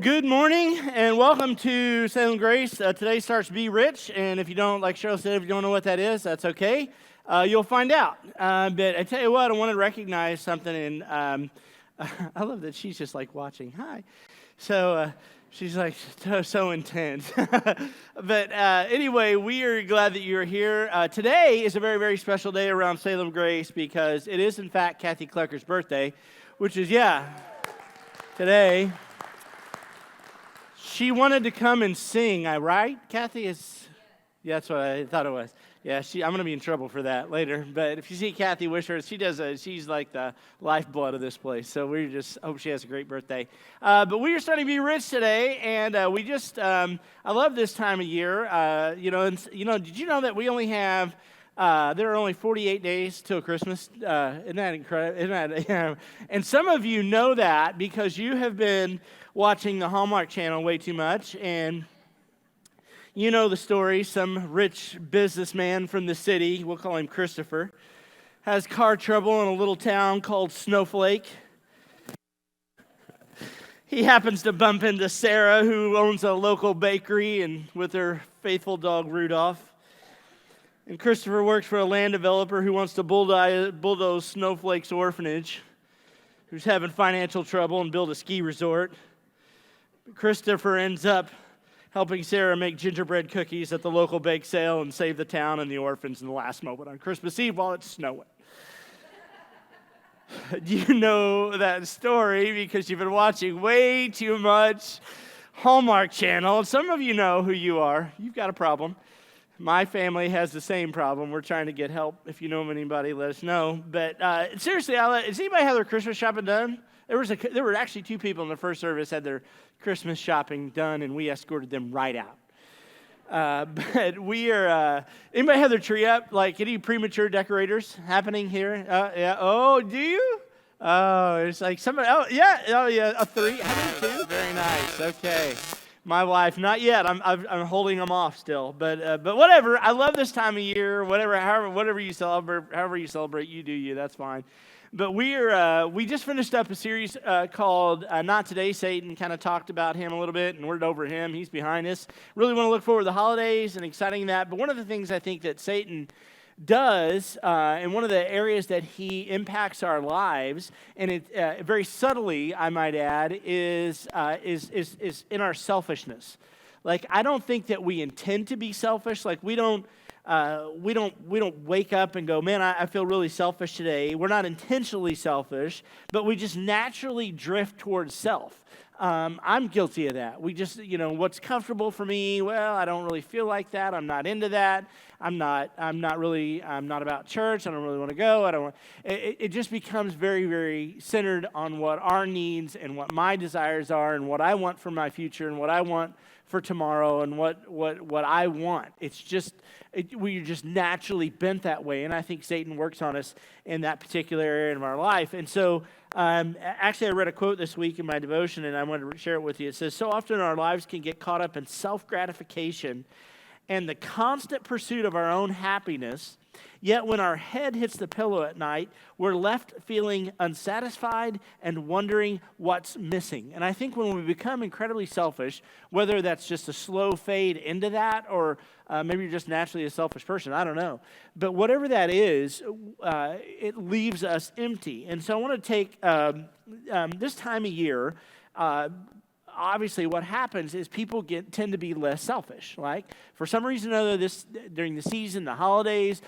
Well, good morning and welcome to Salem Grace. Today starts Be Rich, and if you don't, like Cheryl said, if you don't know what that is, that's okay. You'll find out. But I tell you what, I want to recognize something, and I love that she's just like watching. Hi. So she's like so intense. But anyway, we are glad that you're here. Today is a very, very special day around Salem Grace because it is, in fact, Kathy Clucker's birthday, which is, today. She wanted to come and sing, right? Kathy is, yeah, that's what I thought it was. Yeah, I'm going to be in trouble for that later. But if you see Kathy, wish her, she's like the lifeblood of this place. So we just hope she has a great birthday. But we are starting to be rich today, and we just, I love this time of year. Did you know that we only have, there are only 48 days till Christmas? Isn't that incredible? And some of you know that because you have been watching the Hallmark Channel way too much, and you know the story. Some rich businessman from the city, we'll call him Christopher, has car trouble in a little town called Snowflake. He happens to bump into Sarah, who owns a local bakery, and with her faithful dog Rudolph. And Christopher works for a land developer who wants to bulldoze Snowflake's orphanage, who's having financial trouble and build a ski resort. Christopher ends up helping Sarah make gingerbread cookies at the local bake sale and save the town and the orphans in the last moment on Christmas Eve while it's snowing. You know that story because you've been watching way too much Hallmark Channel. Some of you know who you are. You've got a problem. My family has the same problem. We're trying to get help. If you know anybody, let us know. But seriously, does anybody have their Christmas shopping done? There were actually two people in the first service had their Christmas shopping done, and we escorted them right out. But we are, anybody have their tree up? Like any premature decorators happening here? Yeah. Oh, do you? Oh, it's like somebody, a three. How many two? Very nice. Okay. My wife, not yet. I'm holding them off still, but whatever. I love this time of year. Whatever you celebrate, you do you. That's fine. But we just finished up a series called Not Today, Satan. Kind of talked about him a little bit and worded over him. He's behind us. Really want to look forward to the holidays and exciting that. But one of the things I think that Satan does, and one of the areas that he impacts our lives, and it very subtly, I might add, is in our selfishness. Like, I don't think that we intend to be selfish. Like, we don't wake up and go, man, I feel really selfish today. We're not intentionally selfish, but we just naturally drift towards self. I'm guilty of that. We just, what's comfortable for me? Well, I don't really feel like that. I'm not into that. I'm not about church. I don't really want to go. It just becomes very, very centered on what our needs and what my desires are and what I want for my future and what I want for tomorrow and what I want. It's just, we're just naturally bent that way. And I think Satan works on us in that particular area of our life. And so, actually, I read a quote this week in my devotion, and I wanted to share it with you. It says, so often our lives can get caught up in self-gratification and the constant pursuit of our own happiness, yet when our head hits the pillow at night, we're left feeling unsatisfied and wondering what's missing. And I think when we become incredibly selfish, whether that's just a slow fade into that or maybe you're just naturally a selfish person, I don't know. But whatever that is, it leaves us empty. And so I want to take this time of year, obviously what happens is people tend to be less selfish. Like, for some reason or other, during the season, the holidays,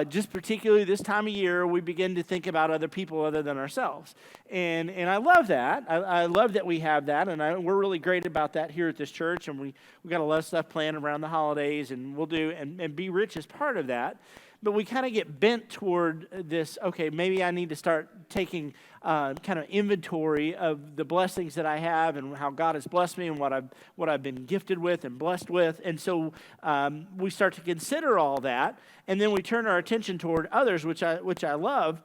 just particularly this time of year, we begin to think about other people other than ourselves. And I love that. I love that we have that, and we're really great about that here at this church, and we got a lot of stuff planned around the holidays, and we'll do, and Be Rich is part of that. But we kind of get bent toward this, okay, maybe I need to start taking kind of inventory of the blessings that I have and how God has blessed me and what I've been gifted with and blessed with. And so we start to consider all that, and then we turn our attention toward others, which I love.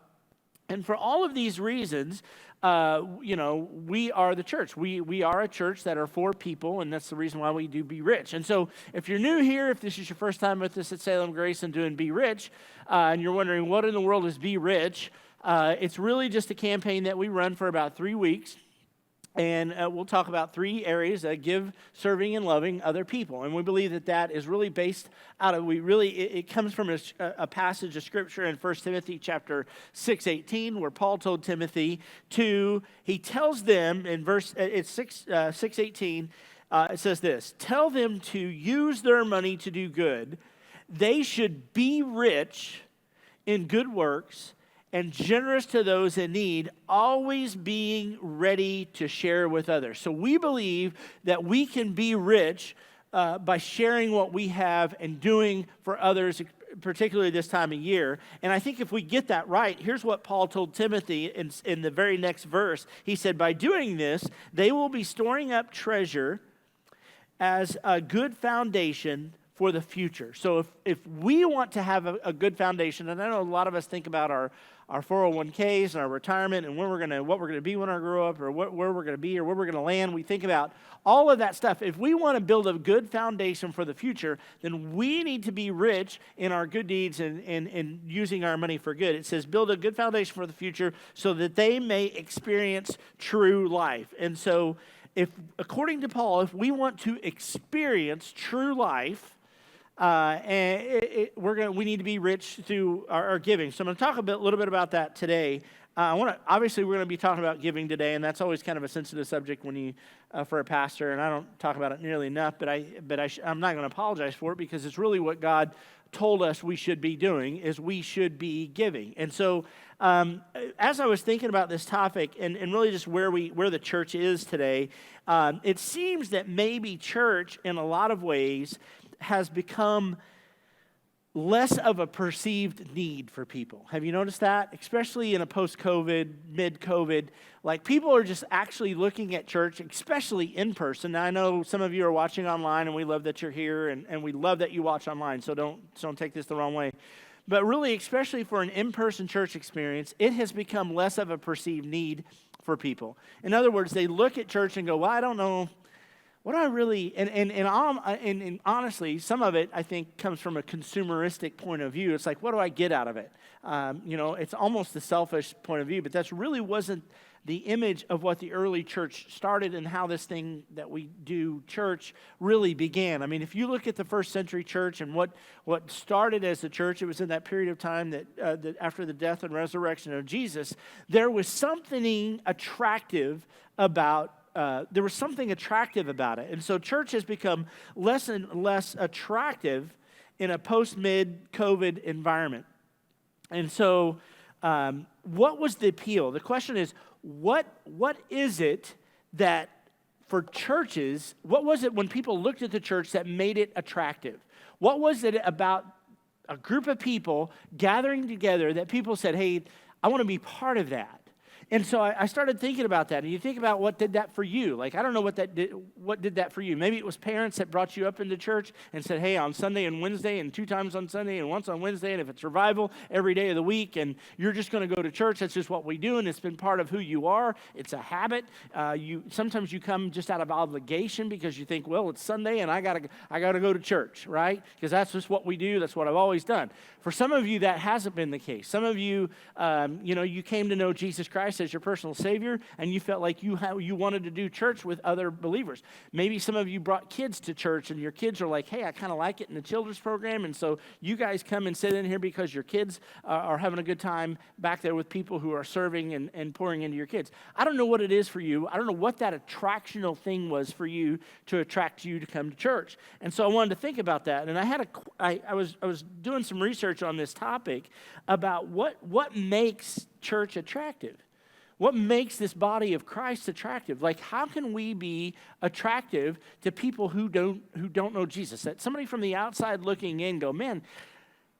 And for all of these reasons, we are the church. We are a church that are for people, and that's the reason why we do Be Rich. And so if you're new here, if this is your first time with us at Salem Grace and doing Be Rich, and you're wondering what in the world is Be Rich, it's really just a campaign that we run for about 3 weeks. And we'll talk about 3 areas: give, serving, and loving other people. And we believe that that is really based out of, it comes from a passage of Scripture in 1 Timothy chapter 6:18, where Paul told Timothy he tells them in it's 6:18, it says this: tell them to use their money to do good. They should be rich in good works and generous to those in need, always being ready to share with others. So we believe that we can be rich by sharing what we have and doing for others, particularly this time of year. And I think if we get that right, here's what Paul told Timothy in the very next verse. He said, by doing this, they will be storing up treasure as a good foundation for the future. So if we want to have a good foundation, and I know a lot of us think about our 401ks and our retirement and what we're gonna be when I grow up, or where we're gonna be or where we're gonna land. We think about all of that stuff. If we want to build a good foundation for the future, then we need to be rich in our good deeds and using our money for good. It says build a good foundation for the future so that they may experience true life. And so according to Paul, if we want to experience true life, we need to be rich through our giving. So I'm going to talk a little bit about that today. Obviously, we're going to be talking about giving today, and that's always kind of a sensitive subject for a pastor, and I don't talk about it nearly enough. But I'm not going to apologize for it, because it's really what God told us we should be doing, is we should be giving. And so, as I was thinking about this topic and really just where the church is today, it seems that maybe church, in a lot of ways, has become less of a perceived need for people. Have you noticed that? Especially in a post-COVID, mid-COVID, like people are just actually looking at church, especially in person. Now, I know some of you are watching online, and we love that you're here, and we love that you watch online, so don't take this the wrong way. But really, especially for an in-person church experience, it has become less of a perceived need for people. In other words, they look at church and go, well, I don't know, what do I really, and honestly, some of it, I think, comes from a consumeristic point of view. It's like, what do I get out of it? It's almost the selfish point of view, but that's really wasn't the image of what the early church started and how this thing that we do, church, really began. I mean, if you look at the first century church and what started as the church, it was in that period of time that after the death and resurrection of Jesus, there was something attractive about it. And so church has become less and less attractive in a post-mid-COVID environment. And so what was the appeal? The question is, what is it that for churches, what was it when people looked at the church that made it attractive? What was it about a group of people gathering together that people said, hey, I want to be part of that? And so I started thinking about that. And you think about what did that for you. Like, I don't know what did that for you. Maybe it was parents that brought you up into church and said, hey, on Sunday and Wednesday, and 2 times on Sunday and once on Wednesday, and if it's revival, every day of the week, and you're just going to go to church. That's just what we do, and it's been part of who you are. It's a habit. Sometimes you come just out of obligation because you think, well, it's Sunday, and I gotta go to church, right? Because that's just what we do. That's what I've always done. For some of you, that hasn't been the case. Some of you, you came to know Jesus Christ as your personal Savior, and you felt like you wanted to do church with other believers. Maybe some of you brought kids to church, and your kids are like, hey, I kind of like it in the children's program, and so you guys come and sit in here because your kids are having a good time back there with people who are serving and pouring into your kids. I don't know what it is for you. I don't know what that attractional thing was for you to attract you to come to church. And so I wanted to think about that, and I was doing some research on this topic about what makes church attractive. What makes this body of Christ attractive? Like, how can we be attractive to people who don't know Jesus? That somebody from the outside looking in go, man,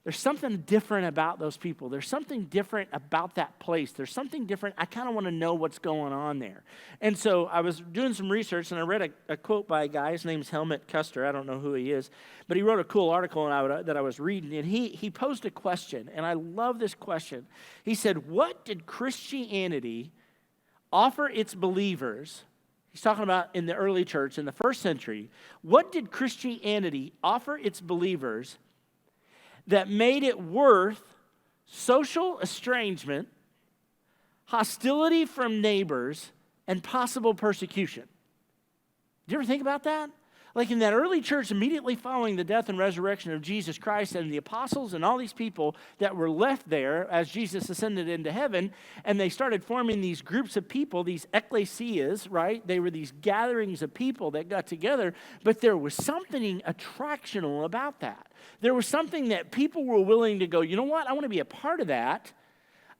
there's something different about those people. There's something different about that place. There's something different. I kind of want to know what's going on there. And so I was doing some research, and I read a quote by a guy. His name's Helmut Custer. I don't know who he is, but he wrote a cool article that I was reading, and he posed a question, and I love this question. He said, what did Christianity offer its believers? He's talking about in the early church, in the first century. What did Christianity offer its believers that made it worth social estrangement, hostility from neighbors, and possible persecution. Did you ever think about that? Like in that early church, immediately following the death and resurrection of Jesus Christ and the apostles and all these people that were left there as Jesus ascended into heaven, and they started forming these groups of people, these ecclesias, right? They were these gatherings of people that got together, but there was something attractional about that. There was something that people were willing to go, you know what? I want to be a part of that,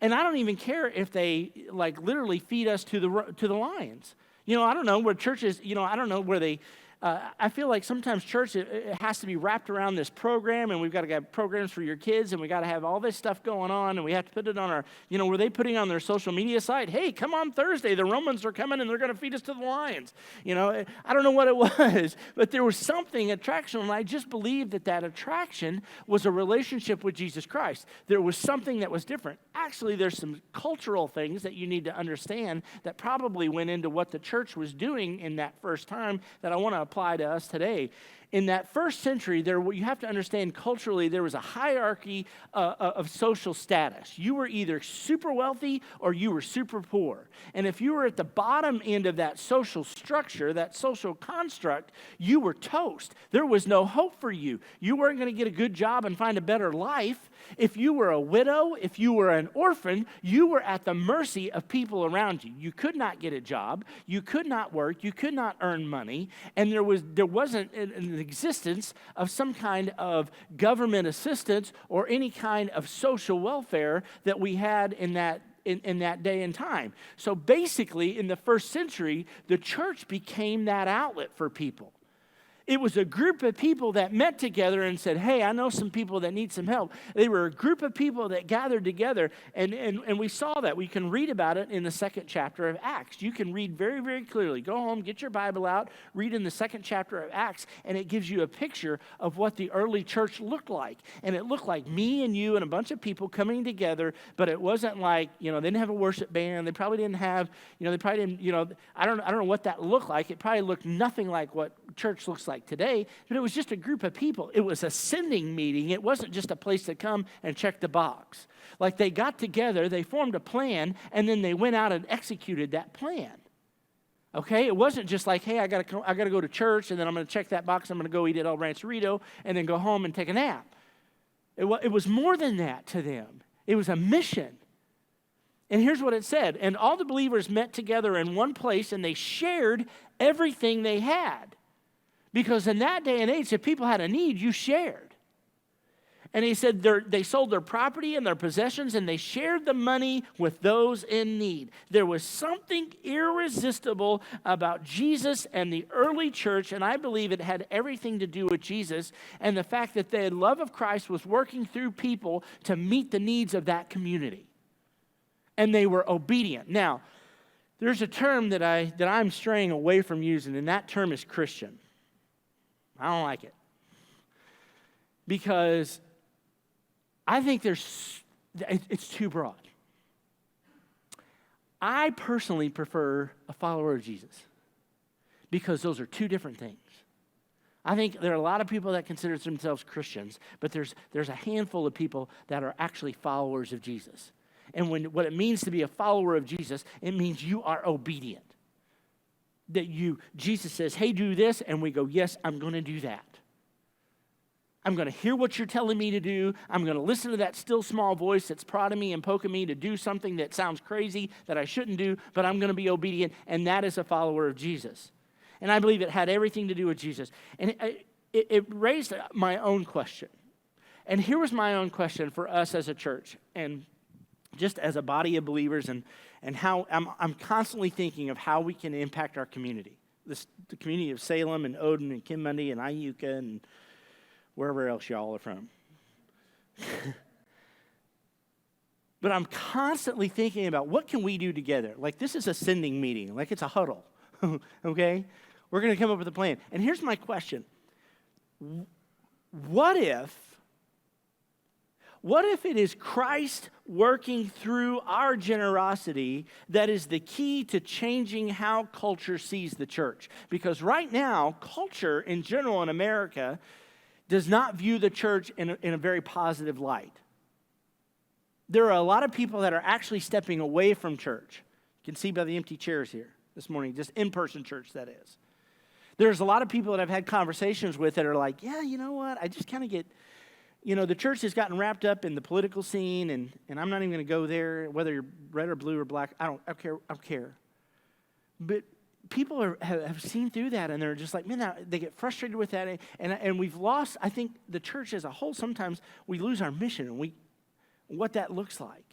and I don't even care if they like literally feed us to the lions. You know, I don't know where churches, you know, I don't know where they... I feel like sometimes church, it has to be wrapped around this program, and we've got to have programs for your kids, and we got to have all this stuff going on, and we have to put it on our, you know, were they putting on their social media site, hey, come on Thursday, the Romans are coming, and they're going to feed us to the lions. You know, I don't know what it was, but there was something attractional, and I just believe that attraction was a relationship with Jesus Christ. There was something that was different. Actually, there's some cultural things that you need to understand that probably went into what the church was doing in that first time that I want to apply to us today. In that first century, you have to understand culturally, there was a hierarchy of social status. You were either super wealthy or you were super poor. And if you were at the bottom end of that social structure, that social construct, you were toast. There was no hope for you. You weren't going to get a good job and find a better life. If you were a widow, if you were an orphan, you were at the mercy of people around you. You could not get a job. You could not work. You could not earn money. And there wasn't an existence of some kind of government assistance or any kind of social welfare that we had in that day and time. So basically, in the first century, the church became that outlet for people. It was a group of people that met together and said, hey, I know some people that need some help. They were a group of people that gathered together, and we saw that. We can read about it in the second chapter of Acts. You can read very, very clearly. Go home, get your Bible out, read in the second chapter of Acts, and it gives you a picture of what the early church looked like. And it looked like me and you and a bunch of people coming together, but it wasn't like, you know, they didn't have a worship band. They probably didn't have, you know, I don't know what that looked like. It probably looked nothing like what church looks like today, but it was just a group of people. It was a sending meeting. It wasn't just a place to come and check the box. Like they got together, they formed a plan, and then they went out and executed that plan. Okay, it wasn't just like, hey, I gotta go to church, and then I'm going to check that box. I'm going to go eat at El Rancherito, and then go home and take a nap. It was more than that to them. It was a mission. And here's what it said. And all the believers met together in one place, and they shared everything they had. Because in that day and age, if people had a need, you shared. And he said they sold their property and their possessions, and they shared the money with those in need. There was something irresistible about Jesus and the early church, and I believe it had everything to do with Jesus and the fact that the love of Christ was working through people to meet the needs of that community. And they were obedient. Now, there's a term that I'm straying away from using, and that term is Christian. I don't like it. Because I think it's too broad. I personally prefer a follower of Jesus because those are two different things. I think there are a lot of people that consider themselves Christians, but there's a handful of people that are actually followers of Jesus. And what it means to be a follower of Jesus, it means you are obedient. Jesus says, hey, do this, and we go, yes, I'm going to do that. I'm going to hear what you're telling me to do. I'm going to listen to that still small voice that's prodding me and poking me to do something that sounds crazy that I shouldn't do, but I'm going to be obedient, and that is a follower of Jesus. And I believe it had everything to do with Jesus. And it raised my own question. And here was my own question for us as a church, and just as a body of believers, and how I'm constantly thinking of how we can impact our community. The community of Salem and Odin and Kimmundy and Iuka and wherever else y'all are from. But I'm constantly thinking about what can we do together? Like this is a sending meeting, like it's a huddle, okay? We're going to come up with a plan. And here's my question. What if it is Christ working through our generosity that is the key to changing how culture sees the church? Because right now, culture in general in America does not view the church in a very positive light. There are a lot of people that are actually stepping away from church. You can see by the empty chairs here. this morning, just in-person church, that is. There's a lot of people that I've had conversations with that are like, yeah, you know what, I just kind of get, the church has gotten wrapped up in the political scene, and I'm not even going to go there, whether you're red or blue or black, I don't care. But people have seen through that, and they're just like, man, they get frustrated with that, and we've lost, I think, the church as a whole. Sometimes we lose our mission and what that looks like.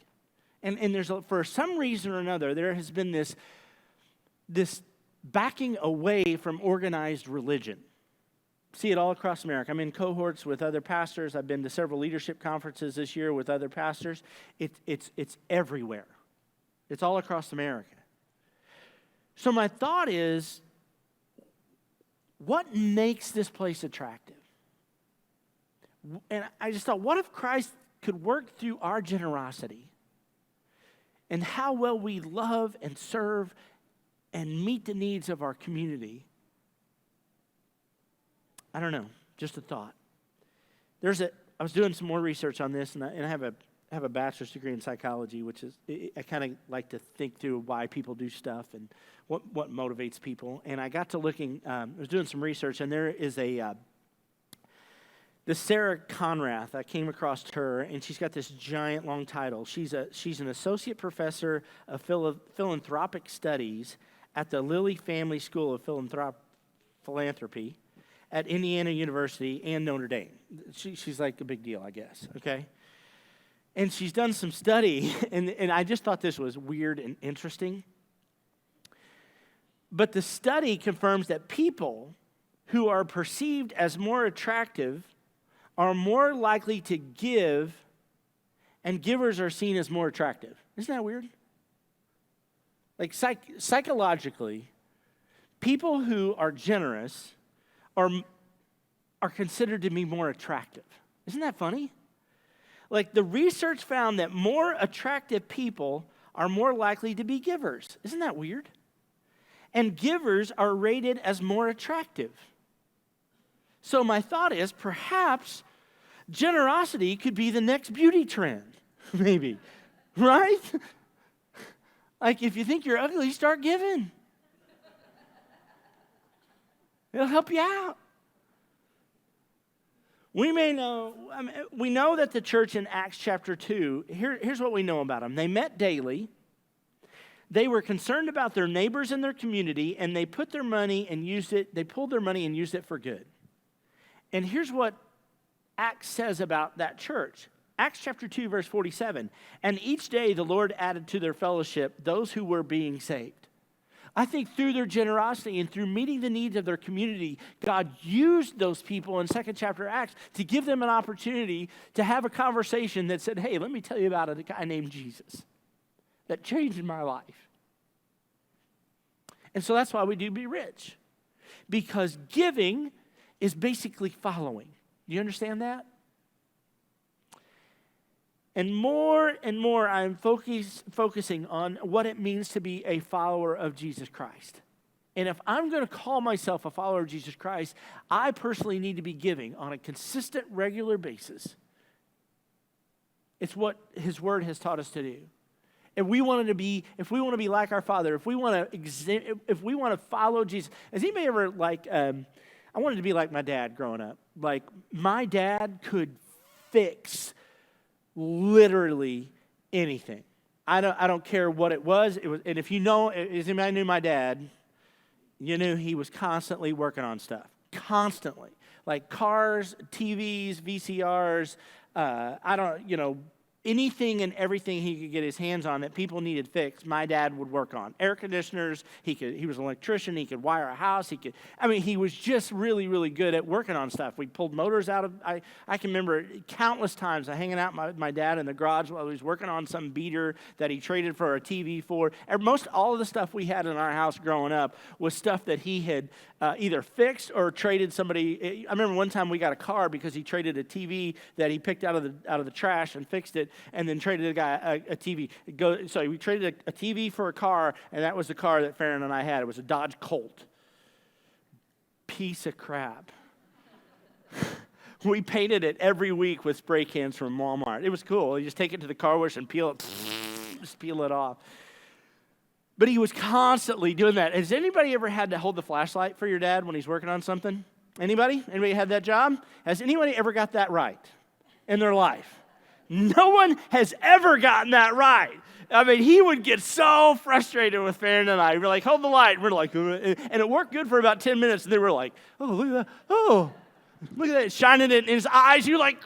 And there's, for some reason or another, there has been this backing away from organized religion. See it all across America. I'm in cohorts with other pastors. I've been to several leadership conferences this year with other pastors. It's everywhere. It's all across America. So my thought is, what makes this place attractive? And I just thought, what if Christ could work through our generosity and how well we love and serve and meet the needs of our community? I don't know, just a thought. I was doing some more research on this, and I have a bachelor's degree in psychology, which is, I kind of like to think through why people do stuff and what motivates people. And I got to looking, I was doing some research, and there is this Sarah Conrath. I came across her, and she's got this giant long title. She's an associate professor of philanthropic studies at the Lilly Family School of Philanthropy at Indiana University and Notre Dame. She's like a big deal, I guess, okay? And she's done some study, and I just thought this was weird and interesting. But the study confirms that people who are perceived as more attractive are more likely to give, and givers are seen as more attractive. Isn't that weird? Like psychologically, people who are generous are considered to be more attractive. Isn't that funny? Like the research found that more attractive people are more likely to be givers. Isn't that weird? And givers are rated as more attractive. So my thought is perhaps generosity could be the next beauty trend, maybe, right? Like if you think you're ugly, start giving. It'll help you out. We know that the church in Acts chapter 2, here's what we know about them. They met daily. They were concerned about their neighbors and their community, and they put their money and used it, they pulled their money and used it for good. And here's what Acts says about that church. Acts chapter 2, verse 47. And each day the Lord added to their fellowship those who were being saved. I think through their generosity and through meeting the needs of their community, God used those people in second chapter Acts to give them an opportunity to have a conversation that said, hey, let me tell you about a guy named Jesus that changed my life. And so that's why we do Be Rich. Because giving is basically following. Do you understand that? And more I'm focusing on what it means to be a follower of Jesus Christ. And if I'm going to call myself a follower of Jesus Christ, I personally need to be giving on a consistent, regular basis. It's what His Word has taught us to do. If we want to be like our Father, if we want to follow Jesus, has anybody ever I wanted to be like my dad growing up. Like my dad could fix literally anything. I don't care what it was. And if anybody knew my dad, you knew he was constantly working on stuff. Constantly. Like cars, TVs, VCRs, anything and everything he could get his hands on that people needed fixed, my dad would work on. Air conditioners, he was an electrician, he could wire a house, he was just really, really good at working on stuff. We pulled motors out of, I can remember countless times hanging out with my dad in the garage while he was working on some beater that he traded for a TV for. And all of the stuff we had in our house growing up was stuff that he had either fixed or traded somebody. I remember one time we got a car because he traded a TV that he picked out of the trash and fixed it, and then traded a guy a TV. So we traded a TV for a car, and that was the car that Farron and I had. It was a Dodge Colt. Piece of crap. We painted it every week with spray cans from Walmart. It was cool. You just take it to the car wash and peel it, just peel it off. But he was constantly doing that. Has anybody ever had to hold the flashlight for your dad when he's working on something? Anybody? Anybody had that job? Has anybody ever got that right in their life? No one has ever gotten that right. I mean, he would get so frustrated with Farron and I. We're like, hold the light. And we're like, and it worked good for about 10 minutes. And then we're like, oh, look at that. Oh, look at that. Shining it in his eyes. You're like,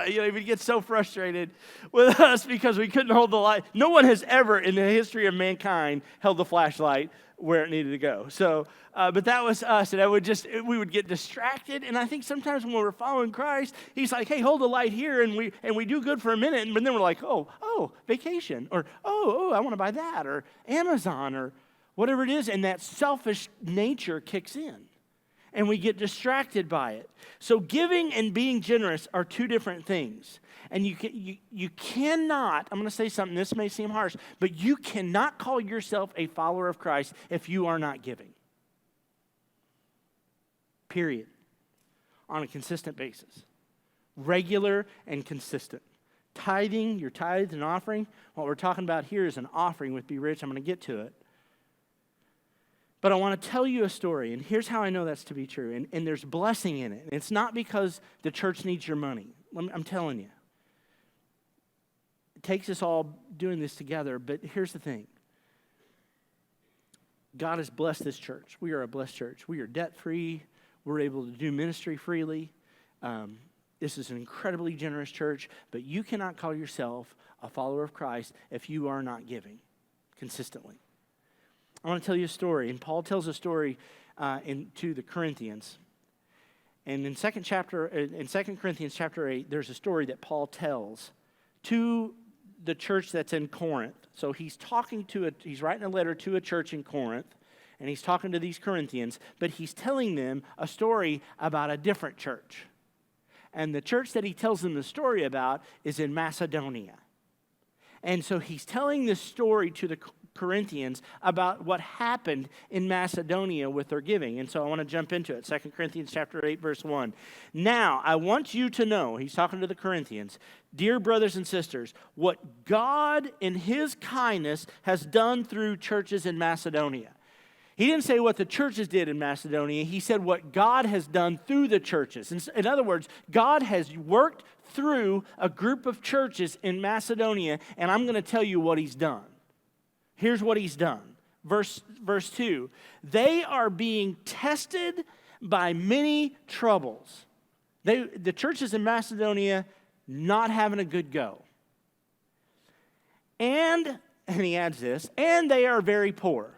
he would get so frustrated with us because we couldn't hold the light. No one has ever in the history of mankind held the flashlight where it needed to go. So, but that was us, and we would get distracted. And I think sometimes when we're following Christ, He's like, "Hey, hold the light here," and we do good for a minute, and then we're like, "Oh, vacation," or "Oh, I want to buy that," or Amazon, or whatever it is, and that selfish nature kicks in, and we get distracted by it. So, giving and being generous are two different things. And you cannot, I'm going to say something, this may seem harsh, but you cannot call yourself a follower of Christ if you are not giving. Period. On a consistent basis. Regular and consistent. Tithing, your tithe and offering, what we're talking about here is an offering with Be Rich. I'm going to get to it. But I want to tell you a story, and here's how I know that's to be true. And there's blessing in it. It's not because the church needs your money. I'm telling you. Takes us all doing this together, but here's the thing. God has blessed this church. We are a blessed church. We are debt-free. We're able to do ministry freely. This is an incredibly generous church, but you cannot call yourself a follower of Christ if you are not giving consistently. I want to tell you a story, and Paul tells a story to the Corinthians. And in 2 Corinthians chapter 8, there's a story that Paul tells to the church that's in Corinth. So he's writing a letter to a church in Corinth, and he's talking to these Corinthians, but he's telling them a story about a different church. And the church that he tells them the story about is in Macedonia. And so he's telling this story to the Corinthians about what happened in Macedonia with their giving. And so I want to jump into it. 2 Corinthians chapter 8, verse 1. Now, I want you to know, he's talking to the Corinthians, dear brothers and sisters, what God in His kindness has done through churches in Macedonia. He didn't say what the churches did in Macedonia. He said what God has done through the churches. In other words, God has worked through a group of churches in Macedonia, and I'm going to tell you what He's done. Here's what He's done. Verse 2. They are being tested by many troubles. The churches in Macedonia not having a good go. And he adds this, and they are very poor.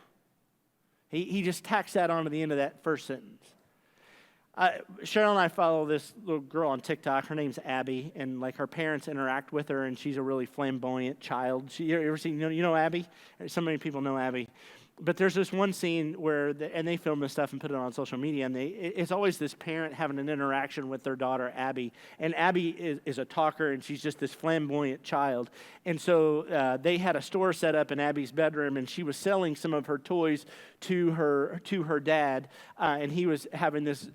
He just tacks that onto the end of that first sentence. Cheryl and I follow this little girl on TikTok. Her name's Abby, and like her parents interact with her, and she's a really flamboyant child. You ever seen? You know Abby? So many people know Abby. But there's this one scene where, and they film this stuff and put it on social media, and it's always this parent having an interaction with their daughter, Abby. And Abby is a talker, and she's just this flamboyant child. And so they had a store set up in Abby's bedroom, and she was selling some of her toys to her dad. And he was having this,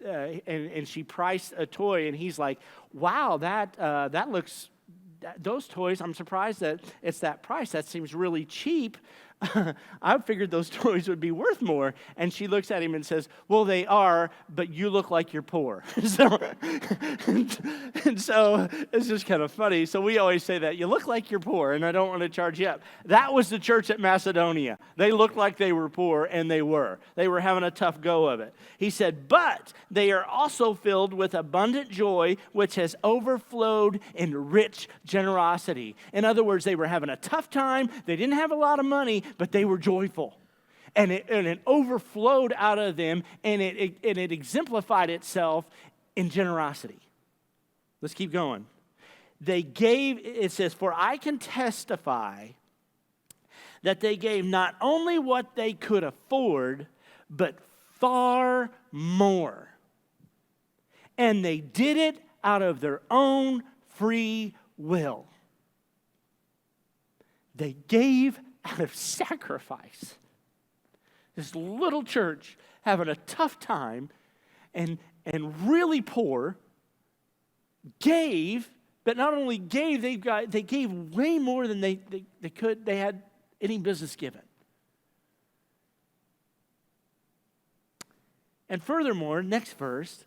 and she priced a toy, and he's like, wow, that looks, those toys, I'm surprised that it's that price. That seems really cheap. I figured those toys would be worth more. And she looks at him and says, well, they are, but you look like you're poor. So it's just kind of funny. So we always say that. You look like you're poor, and I don't want to charge you up. That was the church at Macedonia. They looked like they were poor, and they were. They were having a tough go of it. He said, but they are also filled with abundant joy, which has overflowed in rich generosity. In other words, they were having a tough time. They didn't have a lot of money, but they were joyful. And it overflowed out of them, and it exemplified itself in generosity. Let's keep going. They gave, it says, for I can testify that they gave not only what they could afford, but far more. And they did it out of their own free will. They gave out of sacrifice. This little church having a tough time and really poor gave, but not only gave, they gave way more than they had any business giving. And furthermore, next verse,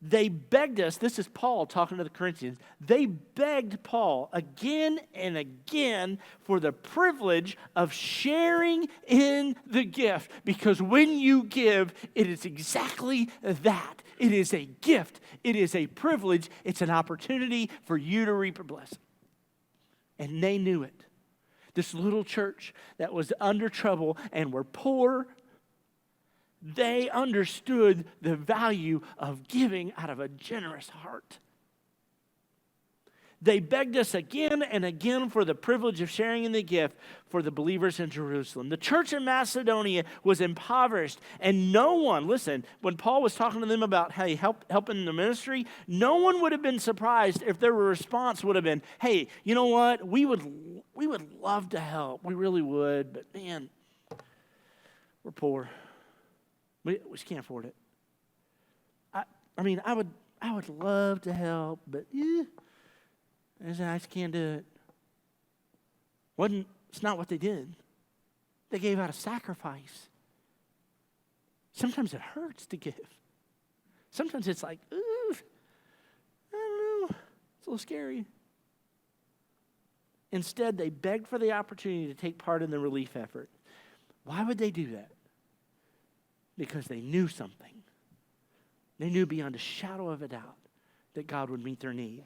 they begged us, this is Paul talking to the Corinthians, they begged Paul again and again for the privilege of sharing in the gift. Because when you give, it is exactly that. It is a gift. It is a privilege. It's an opportunity for you to reap a blessing. And they knew it. This little church that was under trouble and were poor, they understood the value of giving out of a generous heart. They begged us again and again for the privilege of sharing in the gift for the believers in Jerusalem. The church in Macedonia was impoverished, and no one, listen, when Paul was talking to them about, hey, helping the ministry, no one would have been surprised if their response would have been, hey, you know what? We would love to help. We really would, but man, we're poor. We just can't afford it. I mean, I would love to help, but I just can't do it. It's not what they did. They gave out a sacrifice. Sometimes it hurts to give. Sometimes it's like, ooh, I don't know. It's a little scary. Instead, they begged for the opportunity to take part in the relief effort. Why would they do that? Because they knew something. They knew beyond a shadow of a doubt that God would meet their need.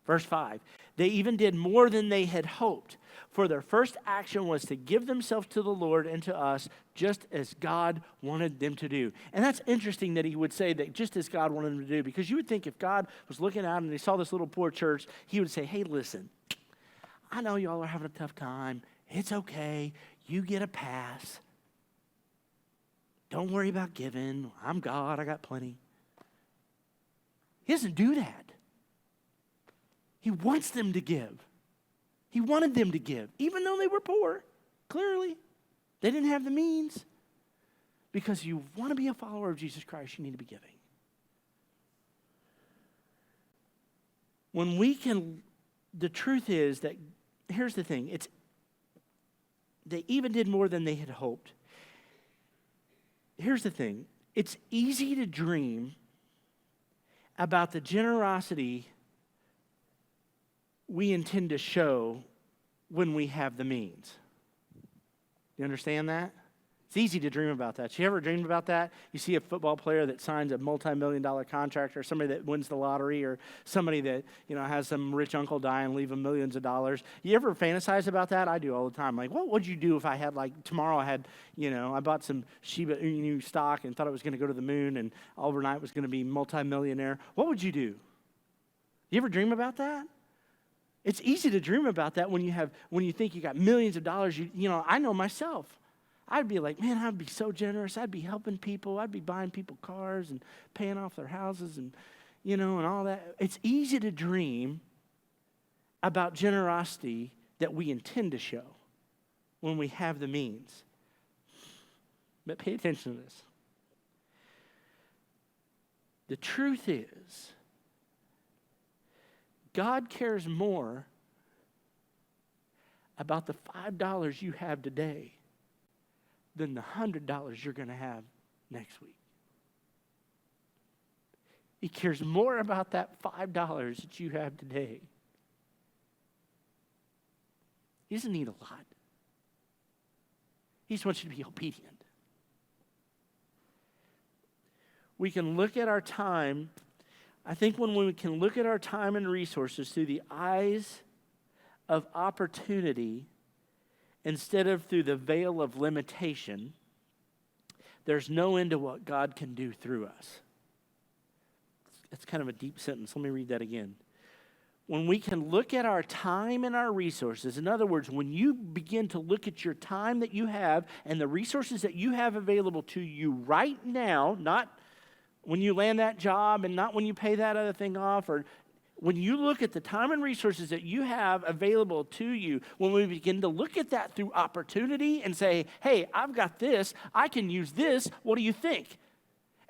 Verse 5, they even did more than they had hoped, for their first action was to give themselves to the Lord and to us, just as God wanted them to do. And that's interesting that he would say that just as God wanted them to do, because you would think if God was looking out and he saw this little poor church, he would say, hey, listen, I know y'all are having a tough time. It's okay. You get a pass. Don't worry about giving. I'm God. I got plenty. He doesn't do that. He wants them to give. He wanted them to give, even though they were poor, clearly. They didn't have the means. Because you want to be a follower of Jesus Christ, you need to be giving. When we can, the truth is that, here's the thing, they even did more than they had hoped. Here's the thing, it's easy to dream about the generosity we intend to show when we have the means. You understand that? It's easy to dream about that. You ever dreamed about that? You see a football player that signs a multi-million-dollar contract, or somebody that wins the lottery, or somebody that, has some rich uncle die and leave him millions of dollars. You ever fantasize about that? I do all the time. Like, what would you do if I had, tomorrow I had, I bought some Shiba Inu stock and thought it was going to go to the moon and overnight was going to be multi-millionaire. What would you do? You ever dream about that? It's easy to dream about that when you think you got millions of dollars. I know myself. I'd be like, man, I'd be so generous. I'd be helping people. I'd be buying people cars and paying off their houses and, and all that. It's easy to dream about generosity that we intend to show when we have the means. But pay attention to this. The truth is, God cares more about the $5 you have today than the $100 you're going to have next week. He cares more about that $5 that you have today. He doesn't need a lot. He just wants you to be obedient. We can look at our time. I think when we can look at our time and resources through the eyes of opportunity instead of through the veil of limitation, there's no end to what God can do through us. It's kind of a deep sentence. Let me read that again. When we can look at our time and our resources, in other words, when you begin to look at your time that you have and the resources that you have available to you right now, not when you land that job and not when you pay that other thing off, or when you look at the time and resources that you have available to you, when we begin to look at that through opportunity and say, hey, I've got this, I can use this, what do you think?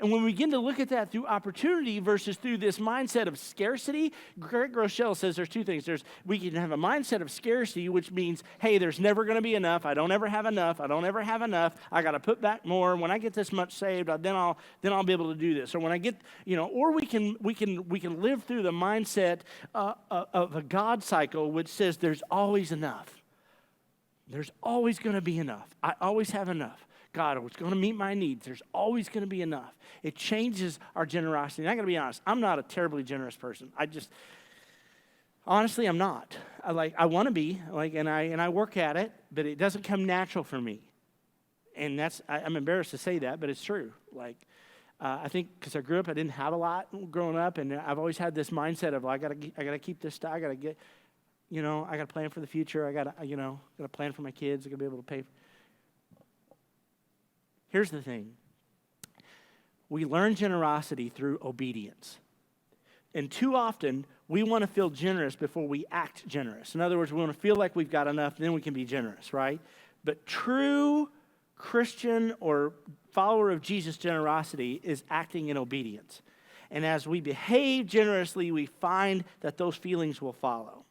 And when we begin to look at that through opportunity versus through this mindset of scarcity, Greg Rochelle says there's two things. We can have a mindset of scarcity, which means, hey, there's never going to be enough. I don't ever have enough. I don't ever have enough. I got to put back more. When I get this much saved, then I'll be able to do this. Or when I get, or we can live through the mindset of a God cycle, which says there's always enough. There's always going to be enough. I always have enough. God is going to meet my needs. There's always going to be enough. It changes our generosity. And I got to be honest, I'm not a terribly generous person. Honestly, I'm not. I want to be, and I work at it, but it doesn't come natural for me. And I'm embarrassed to say that, but it's true. I think because I grew up, I didn't have a lot growing up, and I've always had this mindset of I got to keep this stuff. I got to get, I got to plan for the future. I got to plan for my kids. I got to be able to pay. Here's the thing. We learn generosity through obedience. And too often, we want to feel generous before we act generous. In other words, we want to feel like we've got enough, then we can be generous, right? But true Christian or follower of Jesus generosity is acting in obedience. And as we behave generously, we find that those feelings will follow.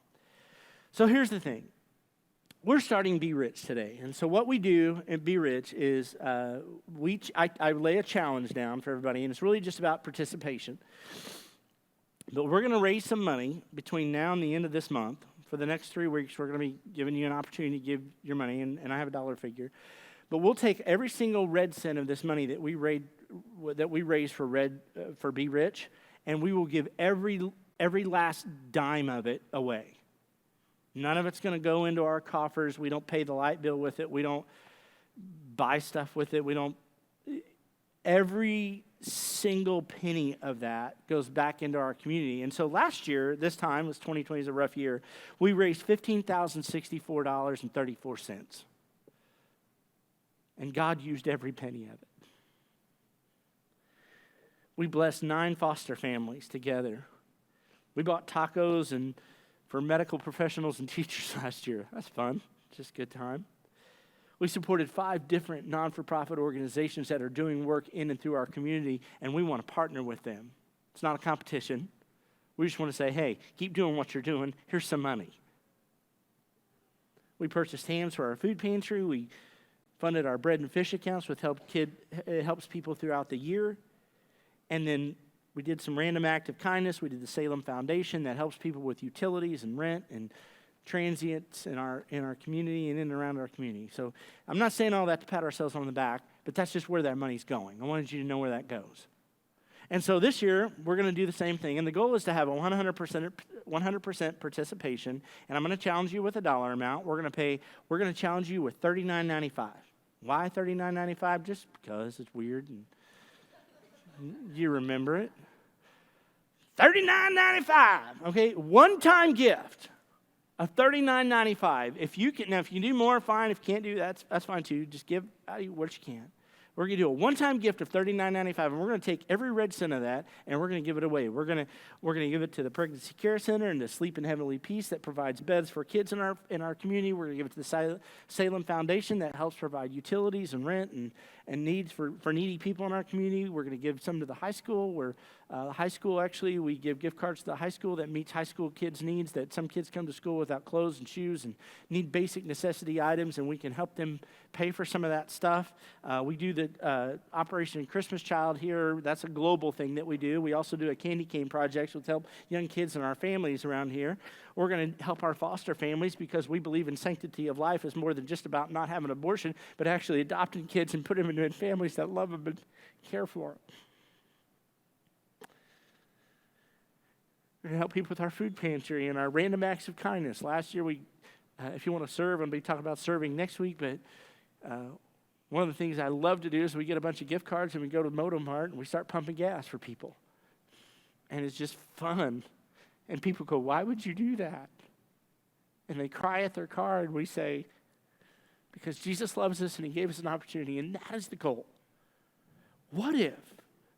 So here's the thing. We're starting Be Rich today. And so what we do at Be Rich is I lay a challenge down for everybody, and it's really just about participation. But we're going to raise some money between now and the end of this month. For the next 3 weeks, we're going to be giving you an opportunity to give your money, and I have a dollar figure. But we'll take every single red cent of this money that we raise for Be Rich, and we will give every last dime of it away. None of it's going to go into our coffers. We don't pay the light bill with it. We don't buy stuff with it. Every single penny of that goes back into our community. And so last year, this time, 2020 is a rough year, we raised $15,064.34. And God used every penny of it. We blessed 9 foster families together. We bought tacos and for medical professionals and teachers last year. That's fun. Just a good time. We supported 5 different non-for-profit organizations that are doing work in and through our community, and we want to partner with them. It's not a competition. We just want to say, hey, keep doing what you're doing. Here's some money. We purchased hams for our food pantry. We funded our bread and fish accounts, which helps people throughout the year. And then we did some random act of kindness. We did the Salem Foundation that helps people with utilities and rent and transients in our community and in and around our community. So I'm not saying all that to pat ourselves on the back, but that's just where that money's going. I wanted you to know where that goes. And so this year, we're going to do the same thing. And the goal is to have a 100% participation. And I'm going to challenge you with a dollar amount. We're going to challenge you with $39.95. Why $39.95? Just because it's weird and you remember it. $39.95. Okay, one-time gift of $39.95. If you can do more, fine. If you can't do that, that's fine too. Just give out what you can. We're going to do a one-time gift of $39.95, and we're going to take every red cent of that, and we're going to give it away. We're going to give it to the Pregnancy Care Center and the Sleep in Heavenly Peace that provides beds for kids in our community. We're going to give it to the Salem Foundation that helps provide utilities and rent and needs for needy people in our community. We're going to give some to the high school, where the high school, actually, we give gift cards to the high school that meets high school kids' needs, that some kids come to school without clothes and shoes and need basic necessity items, and we can help them pay for some of that stuff. We do the Operation Christmas Child here. That's a global thing that we do. We also do a candy cane project to help young kids and our families around here. We're going to help our foster families because we believe in sanctity of life is more than just about not having an abortion, but actually adopting kids and putting them into families that love them and care for them. We're going to help people with our food pantry and our random acts of kindness. Last year, if you want to serve, I'm going to be talking about serving next week, but one of the things I love to do is we get a bunch of gift cards and we go to Moto Mart and we start pumping gas for people. And it's just fun. And people go, why would you do that? And they cry at their car and we say, because Jesus loves us and he gave us an opportunity, and that is the goal. What if,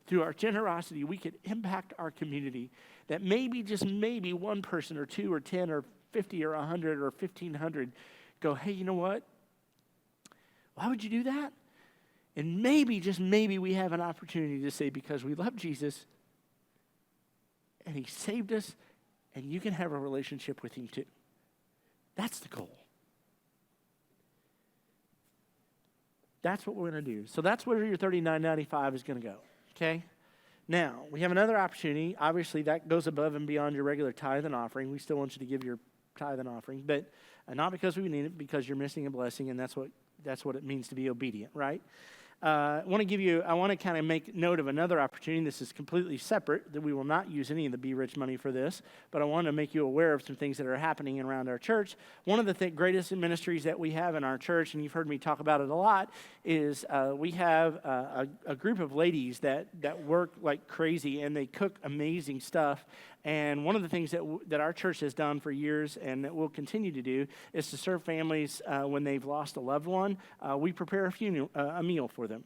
through our generosity, we could impact our community, that maybe, just maybe, one person or 2 or 10 or 50 or 100 or 1,500 go, hey, you know what? Why would you do that? And maybe, just maybe, we have an opportunity to say, because we love Jesus and he saved us, and you can have a relationship with him too. That's the goal. That's what we're going to do. So that's where your $39.95 is going to go, okay? Now, we have another opportunity. Obviously, that goes above and beyond your regular tithe and offering. We still want you to give your tithe and offering, but not because we need it, because you're missing a blessing, and that's what it means to be obedient, right? I want to kind of make note of another opportunity. This is completely separate, that we will not use any of the Be Rich money for this, but I want to make you aware of some things that are happening around our church. One of the greatest ministries that we have in our church, and you've heard me talk about it a lot, is we have a group of ladies that work like crazy, and they cook amazing stuff. And one of the things that our church has done for years, and that we'll continue to do, is to serve families when they've lost a loved one. We prepare a meal for them.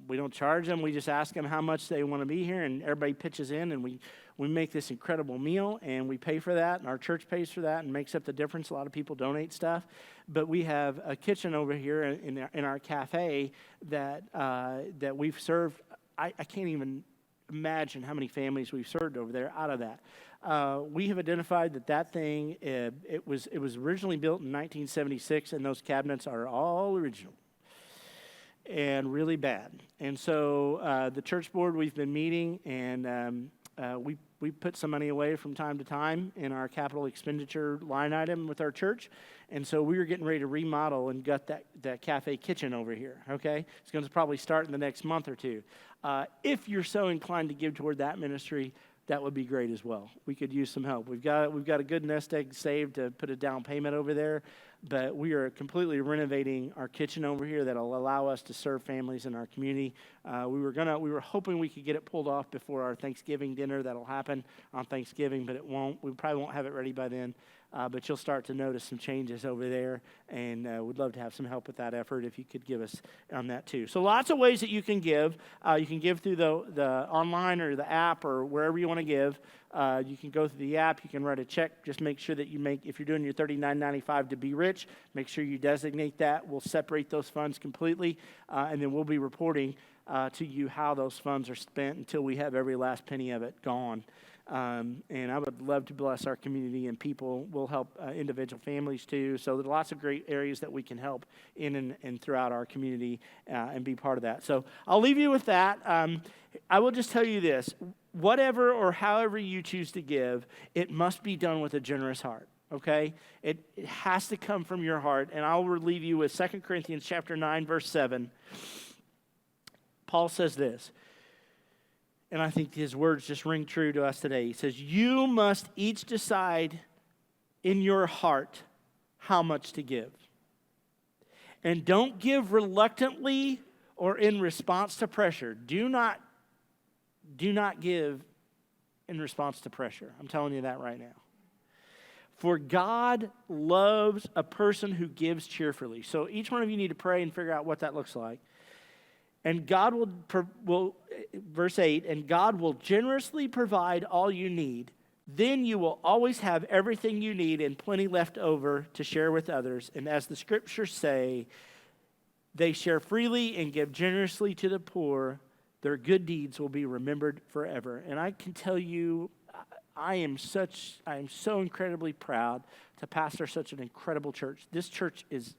We don't charge them. We just ask them how much they want to be here, and everybody pitches in, and we make this incredible meal, and we pay for that, and our church pays for that and makes up the difference. A lot of people donate stuff. But we have a kitchen over here in our cafe that we've served. I can't even imagine how many families we've served over there out of that. We have identified that thing, it was originally built in 1976, and those cabinets are all original and really bad. And so the church board, we've been meeting, and we put some money away from time to time in our capital expenditure line item with our church. And so we were getting ready to remodel and gut that cafe kitchen over here, okay? It's going to probably start in the next month or two. If you're so inclined to give toward that ministry, that would be great as well. We could use some help. We've got a good nest egg saved to put a down payment over there, but we are completely renovating our kitchen over here that'll allow us to serve families in our community. We were hoping we could get it pulled off before our Thanksgiving dinner. That'll happen on Thanksgiving, but it won't. We probably won't have it ready by then. But you'll start to notice some changes over there, and we'd love to have some help with that effort if you could give us on that too. So lots of ways that you can give. You can give through the online or the app or wherever you want to give. You can go through the app. You can write a check. Just make sure that if you're doing your $39.95 to Be Rich, make sure you designate that. We'll separate those funds completely, and then we'll be reporting to you how those funds are spent until we have every last penny of it gone. And I would love to bless our community, and people will help individual families too. So there's lots of great areas that we can help in and throughout our community and be part of that. So I'll leave you with that. I will just tell you this. Whatever or however you choose to give, it must be done with a generous heart. Okay? It has to come from your heart. And I'll leave you with 2 Corinthians chapter 9, verse 7. Paul says this. And I think his words just ring true to us today. He says, you must each decide in your heart how much to give. And don't give reluctantly or in response to pressure. Do not give in response to pressure. I'm telling you that right now. For God loves a person who gives cheerfully. So each one of you need to pray and figure out what that looks like. And God will, verse 8, and God will generously provide all you need. Then you will always have everything you need and plenty left over to share with others. And as the scriptures say, they share freely and give generously to the poor. Their good deeds will be remembered forever. And I can tell you, I am so incredibly proud to pastor such an incredible church. This church is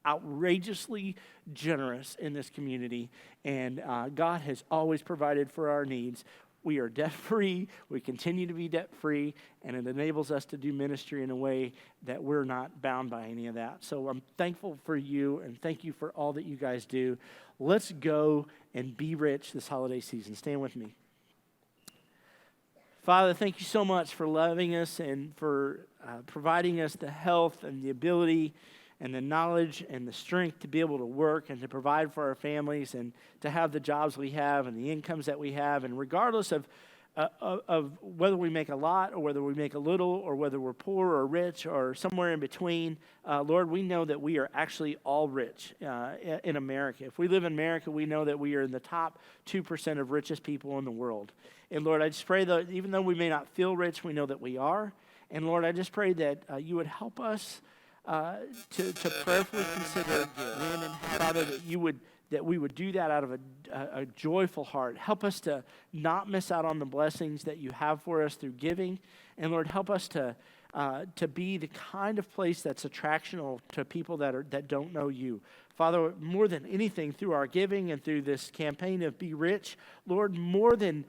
outrageously generous in this community, and God has always provided for our needs. We are debt-free, we continue to be debt-free, and it enables us to do ministry in a way that we're not bound by any of that. So I'm thankful for you, and thank you for all that you guys do. Let's go and be rich this holiday season. Stand with me. Father, thank you so much for loving us and for providing us the health and the ability and the knowledge and the strength to be able to work and to provide for our families and to have the jobs we have and the incomes that we have. And regardless of whether we make a lot or whether we make a little or whether we're poor or rich or somewhere in between, Lord, we know that we are actually all rich in America. If we live in America, we know that we are in the top 2% of richest people in the world. And Lord, I just pray that even though we may not feel rich, we know that we are. And Lord, I just pray that you would help us to prayerfully consider when and Father, that we would do that out of a joyful heart. Help us to not miss out on the blessings that you have for us through giving. And Lord, help us to be the kind of place that's attractional to people that don't know you. Father, more than anything, through our giving and through this campaign of Be Rich, Lord, more than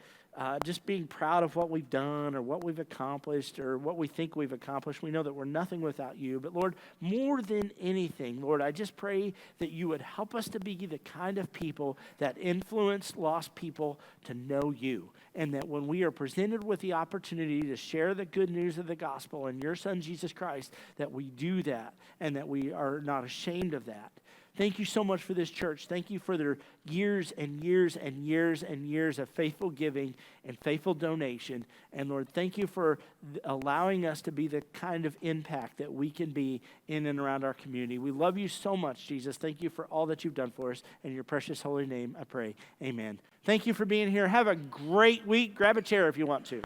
just being proud of what we've done or what we've accomplished or what we think we've accomplished. We know that we're nothing without you. But Lord, more than anything, Lord, I just pray that you would help us to be the kind of people that influence lost people to know you. And that when we are presented with the opportunity to share the good news of the gospel and your Son, Jesus Christ, that we do that and that we are not ashamed of that. Thank you so much for this church. Thank you for their years and years and years and years of faithful giving and faithful donation. And Lord, thank you for allowing us to be the kind of impact that we can be in and around our community. We love you so much, Jesus. Thank you for all that you've done for us. In your precious holy name, I pray. Amen. Thank you for being here. Have a great week. Grab a chair if you want to.